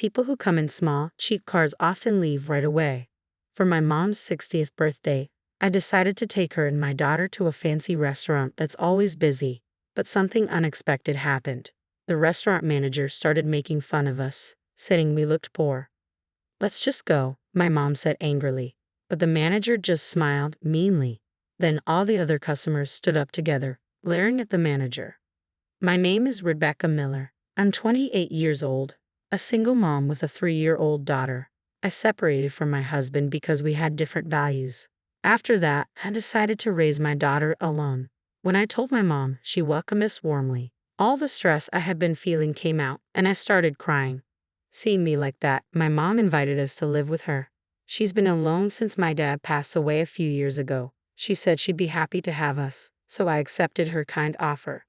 People who come in small, cheap cars often leave right away. For my mom's 60th birthday, I decided to take her and my daughter to a fancy restaurant that's always busy, but something unexpected happened. The restaurant manager started making fun of us, saying we looked poor. "Let's just go," my mom said angrily, but the manager just smiled meanly. Then all the other customers stood up together, glaring at the manager. My name is Rebecca Miller. I'm 28 years old, a single mom with a 3-year-old daughter. I separated from my husband because we had different values. After that, I decided to raise my daughter alone. When I told my mom, she welcomed us warmly. All the stress I had been feeling came out, and I started crying. Seeing me like that, my mom invited us to live with her. She's been alone since my dad passed away a few years ago. She said she'd be happy to have us, so I accepted her kind offer.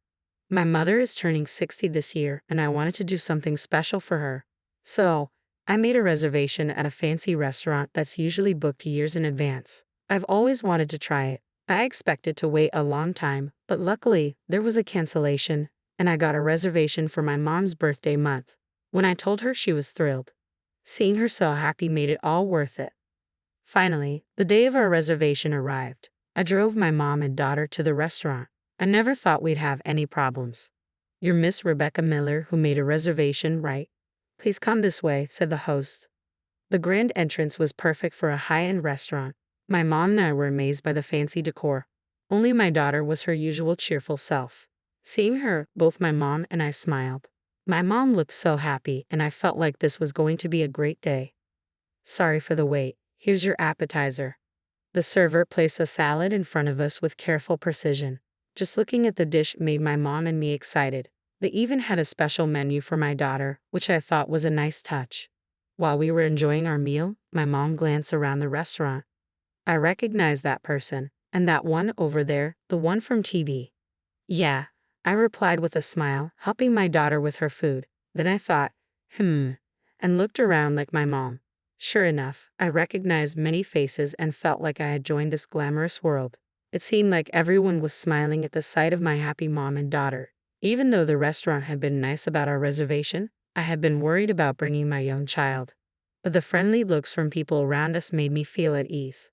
My mother is turning 60 this year, and I wanted to do something special for her. So, I made a reservation at a fancy restaurant that's usually booked years in advance. I've always wanted to try it. I expected to wait a long time, but luckily, there was a cancellation, and I got a reservation for my mom's birthday month. When I told her, she was thrilled. Seeing her so happy made it all worth it. Finally, the day of our reservation arrived. I drove my mom and daughter to the restaurant. I never thought we'd have any problems. "You're Miss Rebecca Miller who made a reservation, right? Please come this way," said the host. The grand entrance was perfect for a high-end restaurant. My mom and I were amazed by the fancy decor. Only my daughter was her usual cheerful self. Seeing her, both my mom and I smiled. My mom looked so happy, and I felt like this was going to be a great day. "Sorry for the wait. Here's your appetizer." The server placed a salad in front of us with careful precision. Just looking at the dish made my mom and me excited. They even had a special menu for my daughter, which I thought was a nice touch. While we were enjoying our meal, my mom glanced around the restaurant. "I recognize that person, and that one over there, the one from TV." "Yeah," I replied with a smile, helping my daughter with her food. Then I thought, and looked around like my mom. Sure enough, I recognized many faces and felt like I had joined this glamorous world. It seemed like everyone was smiling at the sight of my happy mom and daughter. Even though the restaurant had been nice about our reservation, I had been worried about bringing my young child. But the friendly looks from people around us made me feel at ease.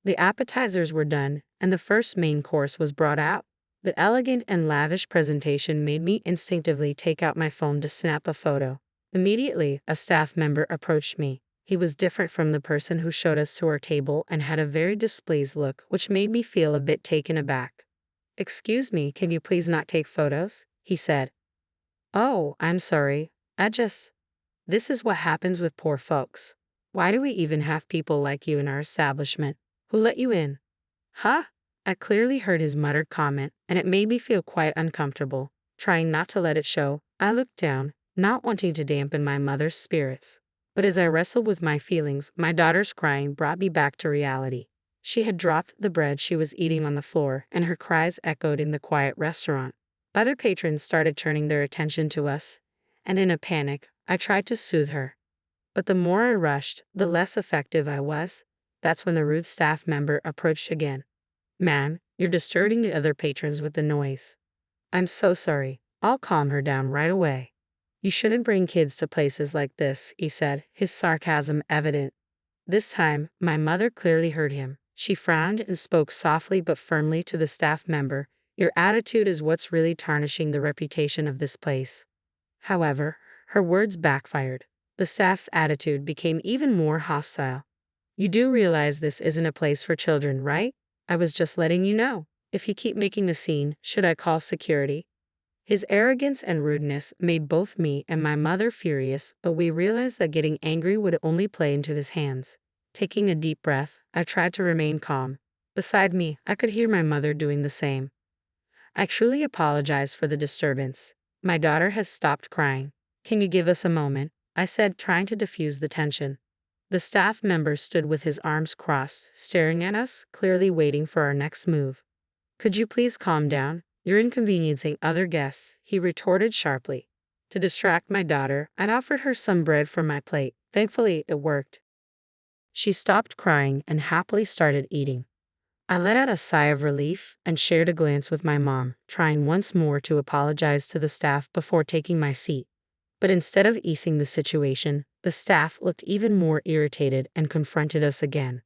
The appetizers were done, and the first main course was brought out. The elegant and lavish presentation made me instinctively take out my phone to snap a photo. Immediately, a staff member approached me. He was different from the person who showed us to our table and had a very displeased look, which made me feel a bit taken aback. "Excuse me, can you please not take photos?" he said. "Oh, I'm sorry. This is what happens with poor folks. Why do we even have people like you in our establishment? Who let you in?" "Huh?" I clearly heard his muttered comment, and it made me feel quite uncomfortable. Trying not to let it show, I looked down, not wanting to dampen my mother's spirits. But as I wrestled with my feelings, my daughter's crying brought me back to reality. She had dropped the bread she was eating on the floor, and her cries echoed in the quiet restaurant. Other patrons started turning their attention to us, and in a panic, I tried to soothe her. But the more I rushed, the less effective I was. That's when the rude staff member approached again. "Ma'am, you're disturbing the other patrons with the noise." "I'm so sorry. I'll calm her down right away." "You shouldn't bring kids to places like this," he said, his sarcasm evident. This time, my mother clearly heard him. She frowned and spoke softly but firmly to the staff member. "Your attitude is what's really tarnishing the reputation of this place." However, her words backfired. The staff's attitude became even more hostile. "You do realize this isn't a place for children, right? I was just letting you know. If you keep making a scene, should I call security?" His arrogance and rudeness made both me and my mother furious, but we realized that getting angry would only play into his hands. Taking a deep breath, I tried to remain calm. Beside me, I could hear my mother doing the same. "I truly apologize for the disturbance. My daughter has stopped crying. Can you give us a moment?" I said, trying to diffuse the tension. The staff member stood with his arms crossed, staring at us, clearly waiting for our next move. "Could you please calm down? You're inconveniencing other guests," he retorted sharply. To distract my daughter, I'd offered her some bread from my plate. Thankfully, it worked. She stopped crying and happily started eating. I let out a sigh of relief and shared a glance with my mom, trying once more to apologize to the staff before taking my seat. But instead of easing the situation, the staff looked even more irritated and confronted us again.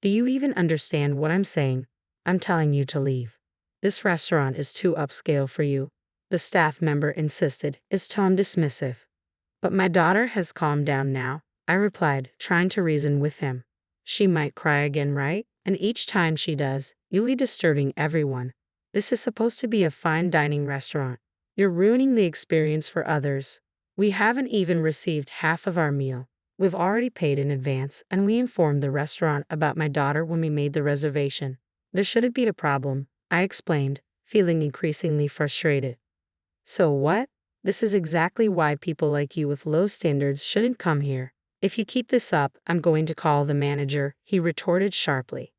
Do you even understand what I'm saying? I'm telling you to leave. This restaurant is too upscale for you. The staff member insisted, his tone dismissive. But my daughter has calmed down now, I replied, trying to reason with him. She might cry again, right? And each time she does, you'll be disturbing everyone. This is supposed to be a fine dining restaurant. You're ruining the experience for others. We haven't even received half of our meal. We've already paid in advance, and we informed the restaurant about my daughter when we made the reservation. There shouldn't be a problem, I explained, feeling increasingly frustrated. So what? This is exactly why people like you with low standards shouldn't come here. If you keep this up, I'm going to call the manager, he retorted sharply.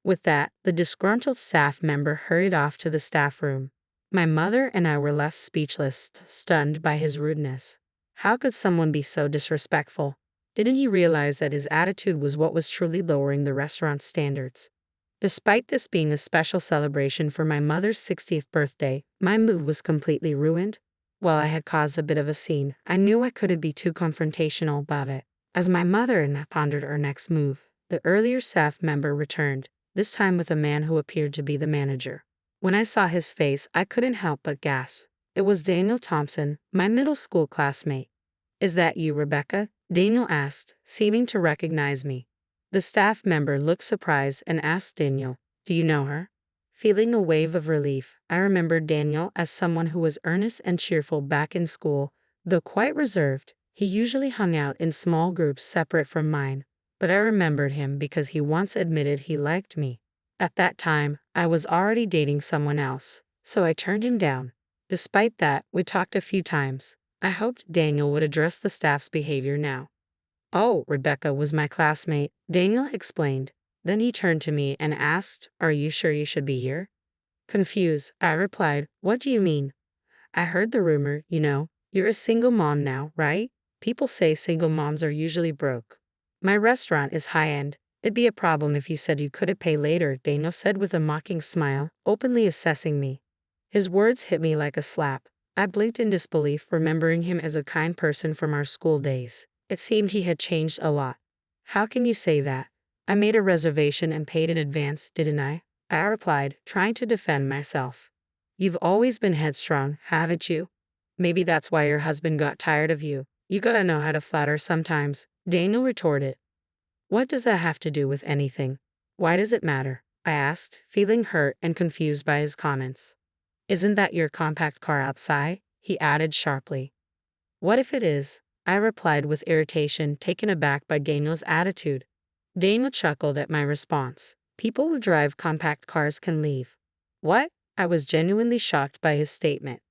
With that, the disgruntled staff member hurried off to the staff room. My mother and I were left speechless, stunned by his rudeness. How could someone be so disrespectful? Didn't he realize that his attitude was what was truly lowering the restaurant's standards? Despite this being a special celebration for my mother's 60th birthday, my mood was completely ruined. While I had caused a bit of a scene, I knew I couldn't be too confrontational about it. As my mother and I pondered our next move, the earlier staff member returned, this time with a man who appeared to be the manager. When I saw his face, I couldn't help but gasp. It was Daniel Thompson, my middle school classmate. Is that you, Rebecca? Daniel asked, seeming to recognize me. The staff member looked surprised and asked Daniel, do you know her? Feeling a wave of relief, I remembered Daniel as someone who was earnest and cheerful back in school, though quite reserved. He usually hung out in small groups separate from mine, but I remembered him because he once admitted he liked me. At that time, I was already dating someone else, so I turned him down. Despite that, we talked a few times. I hoped Daniel would address the staff's behavior now. Oh, Rebecca was my classmate, Daniel explained. Then he turned to me and asked, are you sure you should be here? Confused, I replied, what do you mean? I heard the rumor, you're a single mom now, right? People say single moms are usually broke. My restaurant is high-end. It'd be a problem if you said you couldn't pay later, Daniel said with a mocking smile, openly assessing me. His words hit me like a slap. I blinked in disbelief, remembering him as a kind person from our school days. It seemed he had changed a lot. How can you say that? I made a reservation and paid in advance, didn't I? I replied, trying to defend myself. You've always been headstrong, haven't you? Maybe that's why your husband got tired of you. You gotta know how to flatter sometimes, Daniel retorted. What does that have to do with anything? Why does it matter? I asked, feeling hurt and confused by his comments. Isn't that your compact car outside? He added sharply. What if it is? I replied with irritation, taken aback by Daniel's attitude. Daniel chuckled at my response. People who drive compact cars can leave. What? I was genuinely shocked by his statement.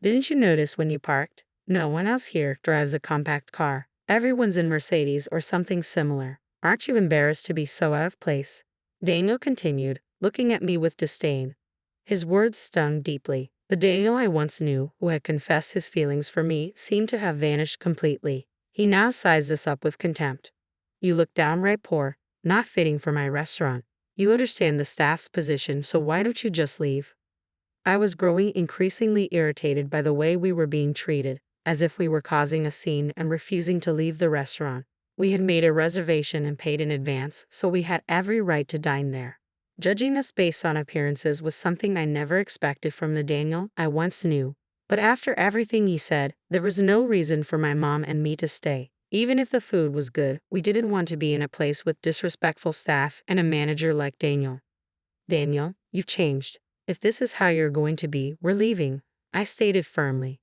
Didn't you notice when you parked? No one else here drives a compact car. Everyone's in Mercedes or something similar. Aren't you embarrassed to be so out of place? Daniel continued, looking at me with disdain. His words stung deeply. The Daniel I once knew, who had confessed his feelings for me, seemed to have vanished completely. He now sized us up with contempt. You look downright poor, not fitting for my restaurant. You understand the staff's position, so why don't you just leave? I was growing increasingly irritated by the way we were being treated, as if we were causing a scene and refusing to leave the restaurant. We had made a reservation and paid in advance, so we had every right to dine there. Judging us based on appearances was something I never expected from the Daniel I once knew. But after everything he said, there was no reason for my mom and me to stay. Even if the food was good, we didn't want to be in a place with disrespectful staff and a manager like Daniel. Daniel, you've changed. If this is how you're going to be, we're leaving, I stated firmly.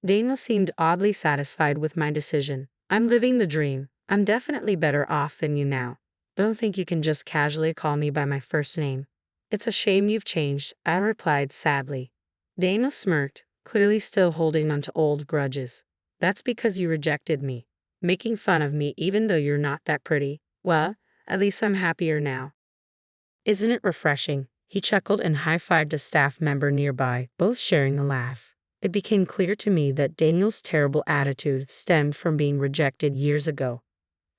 Daniel seemed oddly satisfied with my decision. I'm living the dream. I'm definitely better off than you now. Don't think you can just casually call me by my first name. It's a shame you've changed, I replied sadly. Daniel smirked, clearly still holding on to old grudges. That's because you rejected me, making fun of me even though you're not that pretty. Well, at least I'm happier now. Isn't it refreshing? He chuckled and high-fived a staff member nearby, both sharing a laugh. It became clear to me that Daniel's terrible attitude stemmed from being rejected years ago.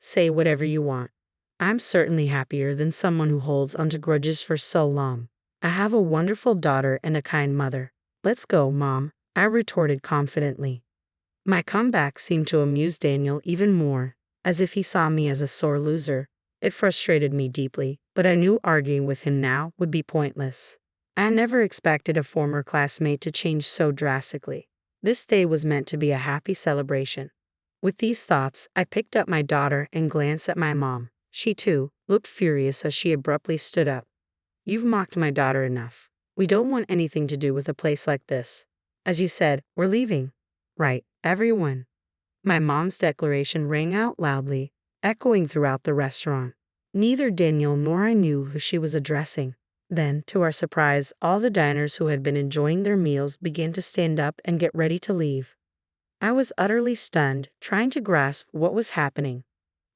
Say whatever you want. I'm certainly happier than someone who holds onto grudges for so long. I have a wonderful daughter and a kind mother. Let's go, Mom, I retorted confidently. My comeback seemed to amuse Daniel even more, as if he saw me as a sore loser. It frustrated me deeply, but I knew arguing with him now would be pointless. I never expected a former classmate to change so drastically. This day was meant to be a happy celebration. With these thoughts, I picked up my daughter and glanced at my mom. She, too, looked furious as she abruptly stood up. "You've mocked my daughter enough. We don't want anything to do with a place like this. As you said, we're leaving. Right, everyone." My mom's declaration rang out loudly, echoing throughout the restaurant. Neither Daniel nor I knew who she was addressing. Then, to our surprise, all the diners who had been enjoying their meals began to stand up and get ready to leave. I was utterly stunned, trying to grasp what was happening.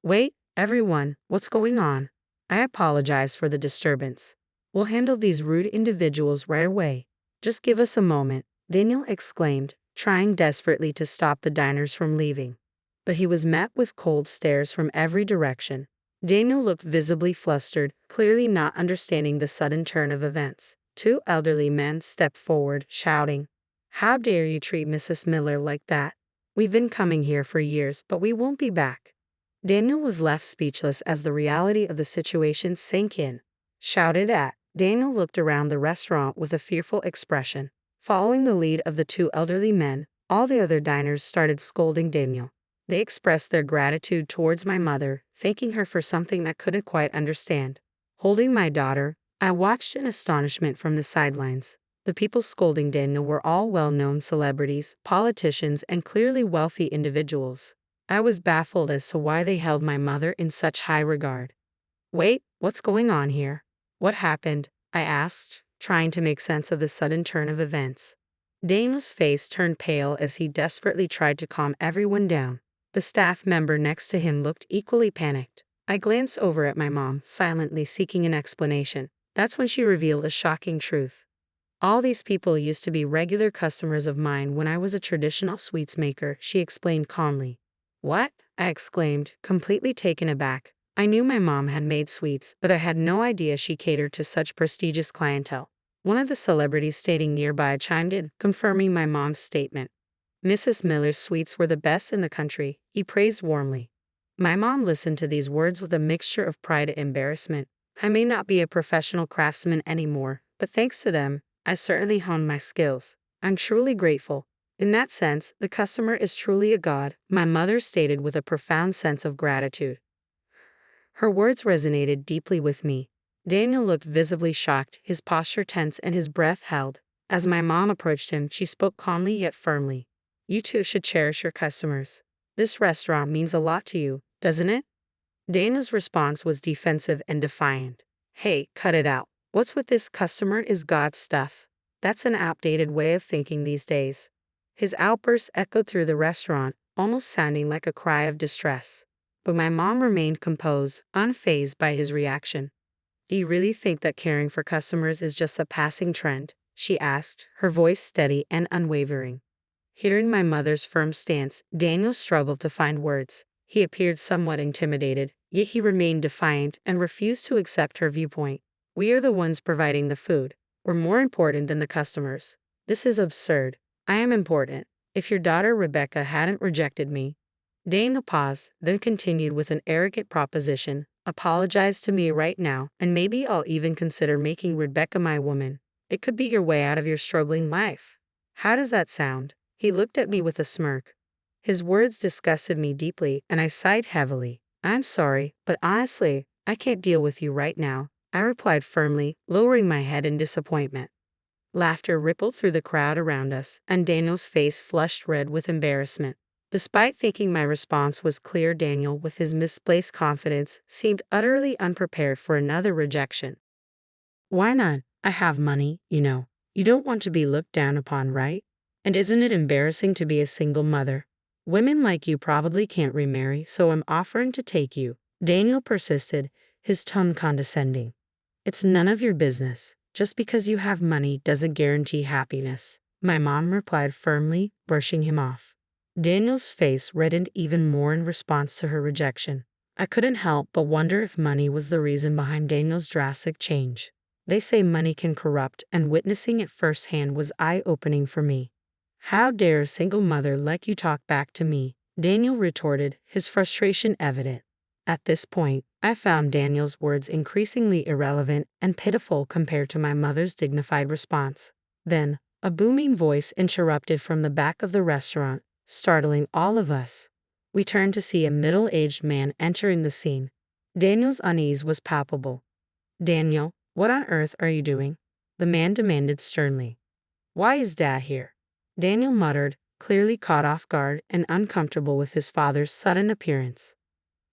"Wait, everyone, what's going on?" I apologized for the disturbance. "We'll handle these rude individuals right away. Just give us a moment," Daniel exclaimed, trying desperately to stop the diners from leaving. But he was met with cold stares from every direction. Daniel looked visibly flustered, clearly not understanding the sudden turn of events. Two elderly men stepped forward, shouting, "How dare you treat Mrs. Miller like that? We've been coming here for years, but we won't be back." Daniel was left speechless as the reality of the situation sank in. Shouted at, Daniel looked around the restaurant with a fearful expression. Following the lead of the two elderly men, all the other diners started scolding Daniel. They expressed their gratitude towards my mother, thanking her for something I couldn't quite understand. Holding my daughter, I watched in astonishment from the sidelines. The people scolding Daniel were all well-known celebrities, politicians, and clearly wealthy individuals. I was baffled as to why they held my mother in such high regard. "Wait, what's going on here? What happened?" I asked, trying to make sense of the sudden turn of events. Daniel's face turned pale as he desperately tried to calm everyone down. The staff member next to him looked equally panicked. I glanced over at my mom, silently seeking an explanation. That's when she revealed a shocking truth. "All these people used to be regular customers of mine when I was a traditional sweets maker," she explained calmly. "What?" I exclaimed, completely taken aback. I knew my mom had made sweets, but I had no idea she catered to such prestigious clientele. One of the celebrities standing nearby chimed in, confirming my mom's statement. "Mrs. Miller's sweets were the best in the country," he praised warmly. My mom listened to these words with a mixture of pride and embarrassment. I may not be a professional craftsman anymore, but thanks to them, I certainly honed my skills. I'm truly grateful. In that sense, the customer is truly a god, my mother stated with a profound sense of gratitude. Her words resonated deeply with me. Daniel looked visibly shocked, his posture tense and his breath held. As my mom approached him, she spoke calmly yet firmly. "You too should cherish your customers. This restaurant means a lot to you, doesn't it?" Daniel's response was defensive and defiant. "Hey, cut it out. What's with this customer is God stuff? That's an outdated way of thinking these days." His outburst echoed through the restaurant, almost sounding like a cry of distress. But my mom remained composed, unfazed by his reaction. "Do you really think that caring for customers is just a passing trend?" she asked, her voice steady and unwavering. Hearing my mother's firm stance, Daniel struggled to find words. He appeared somewhat intimidated, yet he remained defiant and refused to accept her viewpoint. "We are the ones providing the food. We're more important than the customers. This is absurd. I am important. If your daughter Rebecca hadn't rejected me." Daniel paused, then continued with an arrogant proposition. "Apologize to me right now, and maybe I'll even consider making Rebecca my woman. It could be your way out of your struggling life. How does that sound?" He looked at me with a smirk. His words disgusted me deeply, and I sighed heavily. "I'm sorry, but honestly, I can't deal with you right now," I replied firmly, lowering my head in disappointment. Laughter rippled through the crowd around us, and Daniel's face flushed red with embarrassment. Despite thinking my response was clear, Daniel, with his misplaced confidence, seemed utterly unprepared for another rejection. "Why not? I have money, you know. You don't want to be looked down upon, right? And isn't it embarrassing to be a single mother? Women like you probably can't remarry, so I'm offering to take you." Daniel persisted, his tone condescending. "It's none of your business. Just because you have money doesn't guarantee happiness," my mom replied firmly, brushing him off. Daniel's face reddened even more in response to her rejection. I couldn't help but wonder if money was the reason behind Daniel's drastic change. They say money can corrupt, and witnessing it firsthand was eye-opening for me. How dare a single mother like you talk back to me? Daniel retorted, his frustration evident. At this point, I found Daniel's words increasingly irrelevant and pitiful compared to my mother's dignified response. Then, a booming voice interrupted from the back of the restaurant, startling all of us. We turned to see a middle-aged man entering the scene. Daniel's unease was palpable. "Daniel, what on earth are you doing?" the man demanded sternly. "Why is Dad here?" Daniel muttered, clearly caught off guard and uncomfortable with his father's sudden appearance.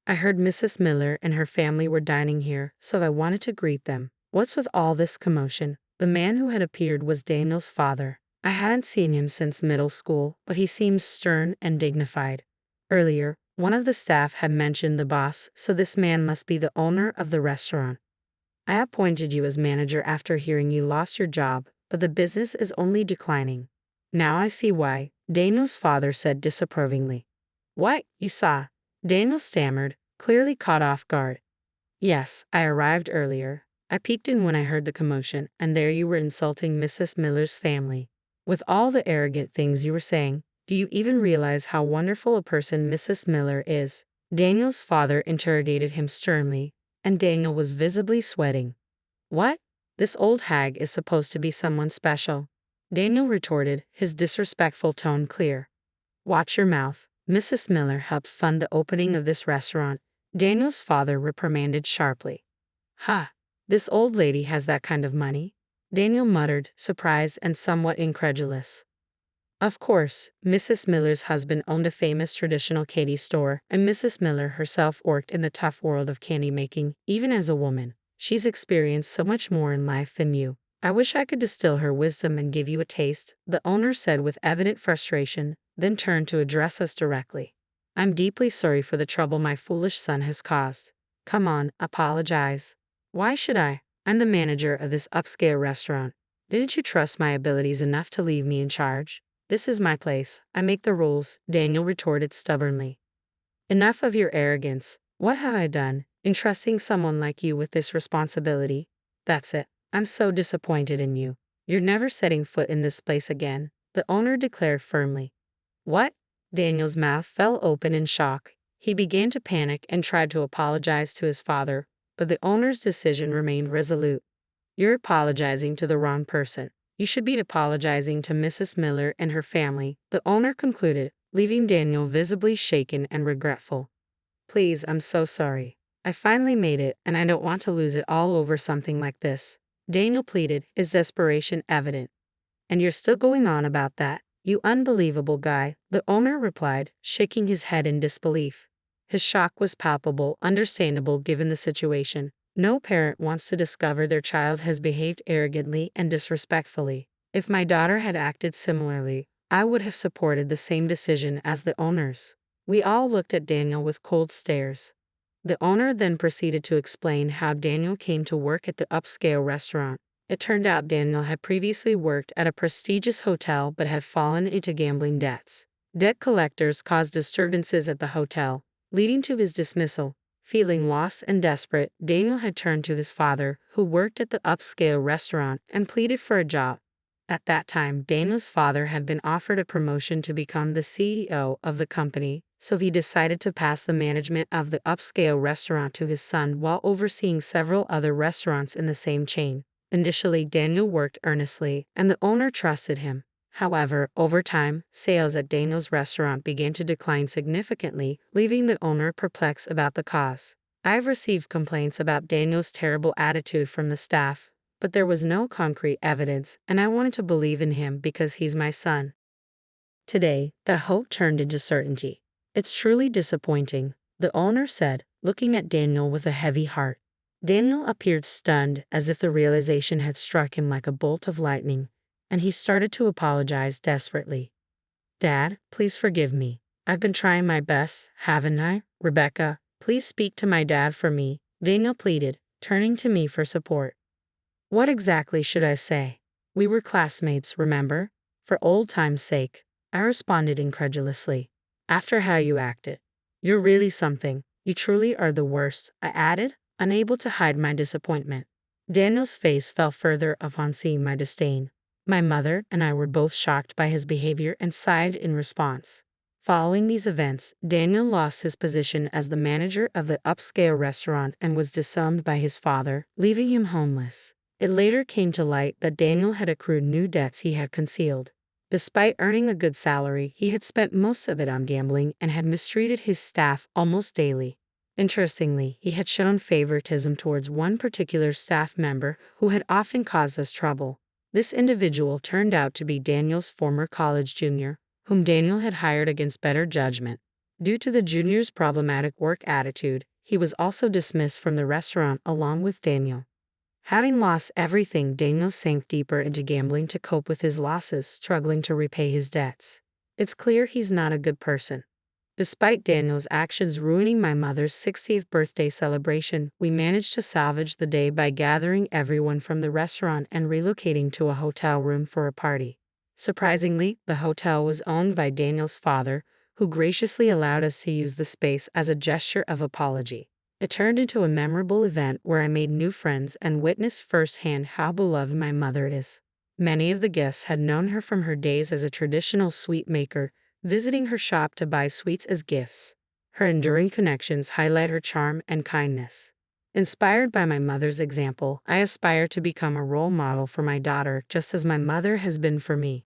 "I heard Mrs. Miller and her family were dining here, so I wanted to greet them." What's with all this commotion? The man who had appeared was Daniel's father. I hadn't seen him since middle school, but he seemed stern and dignified. Earlier, one of the staff had mentioned the boss, so this man must be the owner of the restaurant. "I appointed you as manager after hearing you lost your job, but the business is only declining." "Now I see why," Daniel's father said disapprovingly. "What, you saw?" Daniel stammered, clearly caught off guard. "Yes, I arrived earlier. I peeked in when I heard the commotion, and there you were insulting Mrs. Miller's family. With all the arrogant things you were saying, do you even realize how wonderful a person Mrs. Miller is?" Daniel's father interrogated him sternly, and Daniel was visibly sweating. "What? This old hag is supposed to be someone special?" Daniel retorted, his disrespectful tone clear. "Watch your mouth. Mrs. Miller helped fund the opening of this restaurant," Daniel's father reprimanded sharply. "Ha! This old lady has that kind of money?" Daniel muttered, surprised and somewhat incredulous. Of course, Mrs. Miller's husband owned a famous traditional candy store, and Mrs. Miller herself worked in the tough world of candy making, even as a woman. She's experienced so much more in life than you. I wish I could distill her wisdom and give you a taste, the owner said with evident frustration, then turned to address us directly. "I'm deeply sorry for the trouble my foolish son has caused. Come on, apologize." "Why should I? I'm the manager of this upscale restaurant. Didn't you trust my abilities enough to leave me in charge?" "This is my place. I make the rules," Daniel retorted stubbornly. "Enough of your arrogance. What have I done, entrusting someone like you with this responsibility? That's it. I'm so disappointed in you. You're never setting foot in this place again," the owner declared firmly. "What?" Daniel's mouth fell open in shock. He began to panic and tried to apologize to his father, but the owner's decision remained resolute. "You're apologizing to the wrong person. You should be apologizing to Mrs. Miller and her family," the owner concluded, leaving Daniel visibly shaken and regretful. "Please, I'm so sorry. I finally made it, and I don't want to lose it all over something like this," Daniel pleaded, his desperation evident. "And you're still going on about that, you unbelievable guy," the owner replied, shaking his head in disbelief. His shock was palpable, understandable given the situation. No parent wants to discover their child has behaved arrogantly and disrespectfully. If my daughter had acted similarly, I would have supported the same decision as the owners. We all looked at Daniel with cold stares. The owner then proceeded to explain how Daniel came to work at the upscale restaurant. It turned out Daniel had previously worked at a prestigious hotel but had fallen into gambling debts. Debt collectors caused disturbances at the hotel, leading to his dismissal. Feeling lost and desperate, Daniel had turned to his father, who worked at the upscale restaurant, and pleaded for a job. At that time, Daniel's father had been offered a promotion to become the CEO of the company, so he decided to pass the management of the upscale restaurant to his son while overseeing several other restaurants in the same chain. Initially, Daniel worked earnestly, and the owner trusted him. However, over time, sales at Daniel's restaurant began to decline significantly, leaving the owner perplexed about the cause. I've received complaints about Daniel's terrible attitude from the staff, but there was no concrete evidence, and I wanted to believe in him because he's my son. Today, the hope turned into certainty. "It's truly disappointing," the owner said, looking at Daniel with a heavy heart. Daniel appeared stunned, as if the realization had struck him like a bolt of lightning, and he started to apologize desperately. "Dad, please forgive me. I've been trying my best, haven't I? Rebecca, please speak to my dad for me," Daniel pleaded, turning to me for support. "What exactly should I say? We were classmates, remember? For old time's sake," I responded incredulously. "After how you acted. You're really something. You truly are the worst," I added, unable to hide my disappointment. Daniel's face fell further upon seeing my disdain. My mother and I were both shocked by his behavior and sighed in response. Following these events, Daniel lost his position as the manager of the upscale restaurant and was disowned by his father, leaving him homeless. It later came to light that Daniel had accrued new debts he had concealed. Despite earning a good salary, he had spent most of it on gambling and had mistreated his staff almost daily. Interestingly, he had shown favoritism towards one particular staff member who had often caused us trouble. This individual turned out to be Daniel's former college junior, whom Daniel had hired against better judgment. Due to the junior's problematic work attitude, he was also dismissed from the restaurant along with Daniel. Having lost everything, Daniel sank deeper into gambling to cope with his losses, struggling to repay his debts. It's clear he's not a good person. Despite Daniel's actions ruining my mother's 60th birthday celebration, we managed to salvage the day by gathering everyone from the restaurant and relocating to a hotel room for a party. Surprisingly, the hotel was owned by Daniel's father, who graciously allowed us to use the space as a gesture of apology. It turned into a memorable event where I made new friends and witnessed firsthand how beloved my mother is. Many of the guests had known her from her days as a traditional sweet maker, visiting her shop to buy sweets as gifts. Her enduring connections highlight her charm and kindness. Inspired by my mother's example, I aspire to become a role model for my daughter just as my mother has been for me.